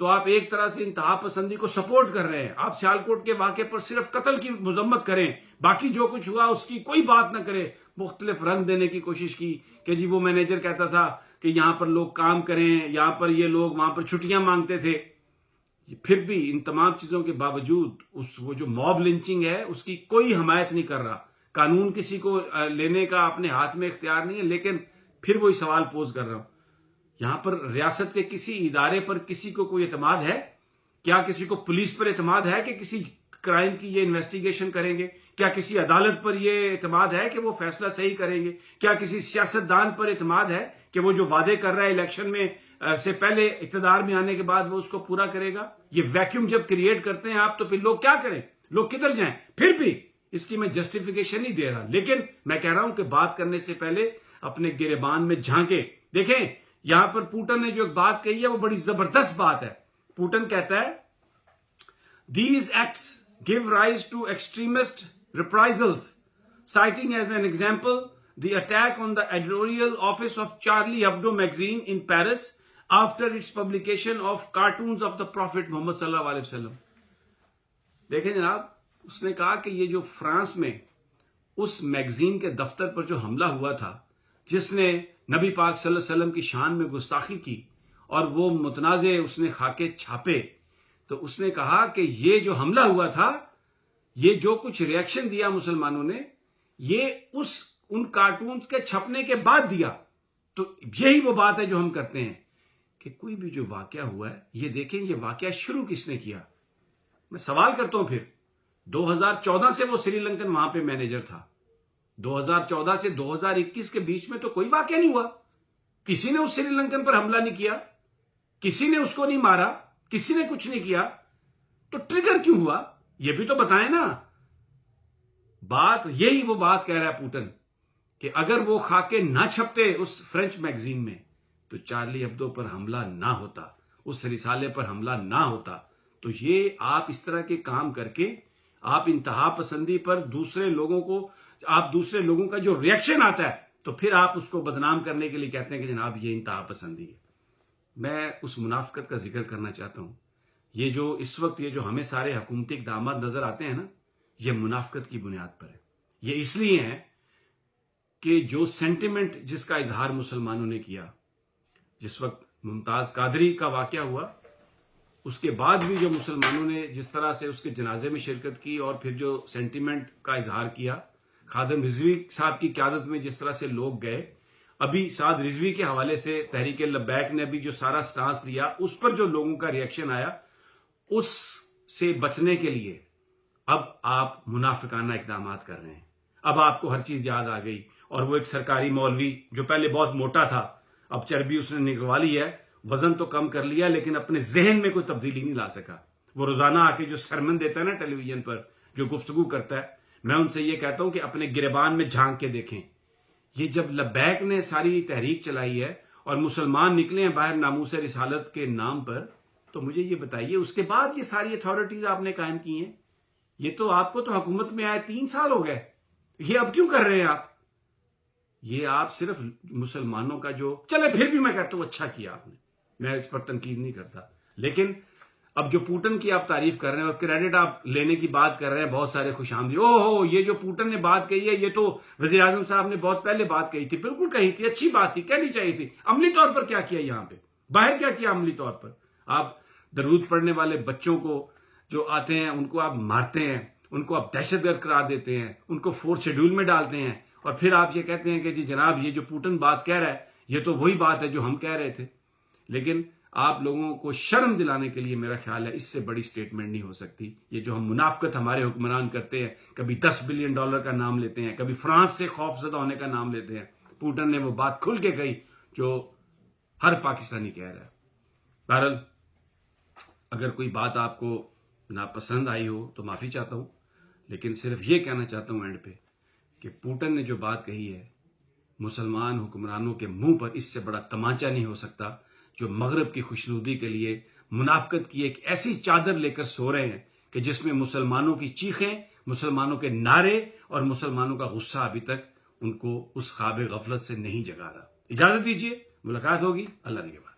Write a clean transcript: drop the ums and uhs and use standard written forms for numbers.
تو آپ ایک طرح سے انتہا پسندی کو سپورٹ کر رہے ہیں. آپ سیالکوٹ کے واقعے پر صرف قتل کی مذمت کریں، باقی جو کچھ ہوا اس کی کوئی بات نہ کریں. مختلف رنگ دینے کی کوشش کی کہ جی وہ مینیجر کہتا تھا کہ یہاں پر لوگ کام کریں، یہاں پر یہ لوگ وہاں پر چھٹیاں مانگتے تھے. پھر بھی ان تمام چیزوں کے باوجود وہ جو موب لنچنگ ہے اس کی کوئی حمایت نہیں کر رہا. قانون کسی کو لینے کا اپنے ہاتھ میں اختیار نہیں ہے، لیکن پھر وہی سوال پوز کر رہا ہوں، یہاں پر ریاست کے کسی ادارے پر کسی کو کوئی اعتماد ہے؟ کیا کسی کو پولیس پر اعتماد ہے کہ کسی کرائم کی یہ انویسٹیگیشن کریں گے؟ کیا کسی عدالت پر یہ اعتماد ہے کہ وہ فیصلہ صحیح کریں گے؟ کیا کسی سیاستدان پر اعتماد ہے کہ وہ جو وعدے کر رہا ہے الیکشن میں سے پہلے اقتدار میں آنے کے بعد وہ اس کو پورا کرے گا؟ یہ ویکیوم جب کریٹ کرتے ہیں آپ تو پھر لوگ کیا کریں؟ لوگ کدھر جائیں؟ پھر بھی اس کی میں جسٹیفیکیشن نہیں دے رہا، لیکن میں کہہ رہا ہوں کہ بات کرنے سے پہلے اپنے گریبان میں جھانکے دیکھیں. یہاں پر پوٹن نے جو ایک بات کہی ہے وہ بڑی زبردست بات ہے. پوٹن کہتا ہے These acts give rise to extremist reprisals, citing as an example the attack on the editorial office of Charlie Hebdo magazine in Paris after its publication of cartoons of the Prophet Muhammad sallallahu alaihi wasallam. دیکھیں جناب، اس نے کہا کہ یہ جو France میں اس magazine کے دفتر پر جو حملہ ہوا تھا جس نے نبی پاک صلی اللہ علیہ وسلم کی شان میں گستاخی کی اور وہ متنازع اس نے خاکے چھاپے، تو اس نے کہا کہ یہ جو حملہ ہوا تھا، یہ جو کچھ ری ایکشن دیا مسلمانوں نے، یہ ان کارٹونز کے چھپنے کے بعد دیا. تو یہی وہ بات ہے جو ہم کرتے ہیں کہ کوئی بھی جو واقعہ ہوا ہے، یہ دیکھیں یہ واقعہ شروع کس نے کیا. میں سوال کرتا ہوں، پھر 2014 سے وہ سری لنکن وہاں پہ مینیجر تھا. 2014 سے 2021 کے بیچ میں تو کوئی واقعہ نہیں ہوا. کسی نے اس سری لنکن پر حملہ نہیں کیا، کسی نے اس کو نہیں مارا، کسی نے کچھ نہیں کیا. تو ٹریگر کیوں ہوا یہ بھی تو بتائیں نا. بات یہی وہ بات کہہ رہا ہے پوٹن کہ اگر وہ خاکے نہ چھپتے اس فرینچ میگزین میں تو چارلی ہیبدو پر حملہ نہ ہوتا، اس رسالے پر حملہ نہ ہوتا. تو یہ آپ اس طرح کے کام کر کے آپ انتہا پسندی پر دوسرے لوگوں کا جو ری ایکشن آتا ہے تو پھر آپ اس کو بدنام کرنے کے لیے کہتے ہیں کہ جناب یہ انتہا پسندی ہے. میں اس منافقت کا ذکر کرنا چاہتا ہوں. یہ جو اس وقت یہ جو ہمیں سارے حکومتی اقدامات نظر آتے ہیں نا، یہ منافقت کی بنیاد پر ہے. یہ اس لیے ہے کہ جو سینٹیمنٹ جس کا اظہار مسلمانوں نے کیا، جس وقت ممتاز قادری کا واقعہ ہوا اس کے بعد بھی جو مسلمانوں نے جس طرح سے اس کے جنازے میں شرکت کی اور پھر جو سینٹیمنٹ کا اظہار کیا، خادم رضوی صاحب کی قیادت میں جس طرح سے لوگ گئے، ابھی سعد رضوی کے حوالے سے تحریک لبیک نے ابھی جو سارا سٹانس لیا، اس پر جو لوگوں کا ری ایکشن آیا، اس سے بچنے کے لیے اب آپ منافقانہ اقدامات کر رہے ہیں. اب آپ کو ہر چیز یاد آ گئی. اور وہ ایک سرکاری مولوی جو پہلے بہت موٹا تھا، اب چربی اس نے نکلوا لی ہے، وزن تو کم کر لیا، لیکن اپنے ذہن میں کوئی تبدیلی نہیں لا سکا. وہ روزانہ آ کے جو سرمن دیتا ہے نا ٹیلی ویژن پر، جو گفتگو کرتا ہے، میں ان سے یہ کہتا ہوں کہ اپنے گریبان میں جھانک کے دیکھیں. یہ جب لبیک نے ساری تحریک چلائی ہے اور مسلمان نکلے ہیں باہر ناموس رسالت کے نام پر، تو مجھے یہ بتائیے اس کے بعد یہ ساری اتھارٹیز آپ نے قائم کی ہیں. یہ تو آپ کو تو حکومت میں آئے 3 سال ہو گئے، یہ اب کیوں کر رہے ہیں آپ؟ یہ آپ صرف مسلمانوں کا جو چلے، پھر بھی میں کہتا ہوں اچھا کیا آپ نے، میں اس پر تنقید نہیں کرتا. لیکن اب جو پوٹن کی آپ تعریف کر رہے ہیں اور کریڈٹ آپ لینے کی بات کر رہے ہیں، بہت سارے خوش آمدید، یہ جو پوٹن نے بات کہی ہے یہ تو وزیر اعظم صاحب نے بہت پہلے بات کہی تھی. بالکل کہی تھی، اچھی بات تھی، کہنی چاہیے تھی. عملی طور پر کیا کیا یہاں پہ؟ باہر کیا کیا عملی طور پر؟ آپ درود پڑھنے والے بچوں کو جو آتے ہیں ان کو آپ مارتے ہیں، ان کو آپ دہشت گرد قرار دیتے ہیں، ان کو 4 شیڈول میں ڈالتے ہیں، اور پھر آپ یہ کہتے ہیں کہ جی جناب یہ جو پوٹن بات کہہ رہا ہے یہ تو وہی بات ہے جو ہم کہہ رہے تھے. لیکن آپ لوگوں کو شرم دلانے کے لیے میرا خیال ہے اس سے بڑی سٹیٹمنٹ نہیں ہو سکتی. یہ جو ہم منافقت ہمارے حکمران کرتے ہیں، کبھی $10 بلین کا نام لیتے ہیں، کبھی فرانس سے خوف زدہ ہونے کا نام لیتے ہیں. پوٹن نے وہ بات کھل کے کہی جو ہر پاکستانی کہہ رہا ہے. بہرحال اگر کوئی بات آپ کو ناپسند آئی ہو تو معافی چاہتا ہوں، لیکن صرف یہ کہنا چاہتا ہوں اینڈ پہ کہ پوٹن نے جو بات کہی ہے، مسلمان حکمرانوں کے منہ پر اس سے بڑا تمانچہ نہیں ہو سکتا جو مغرب کی خوشنودی کے لیے منافقت کی ایک ایسی چادر لے کر سو رہے ہیں کہ جس میں مسلمانوں کی چیخیں، مسلمانوں کے نعرے اور مسلمانوں کا غصہ ابھی تک ان کو اس خواب غفلت سے نہیں جگا رہا. اجازت دیجیے، ملاقات ہوگی. اللہ نگہبان.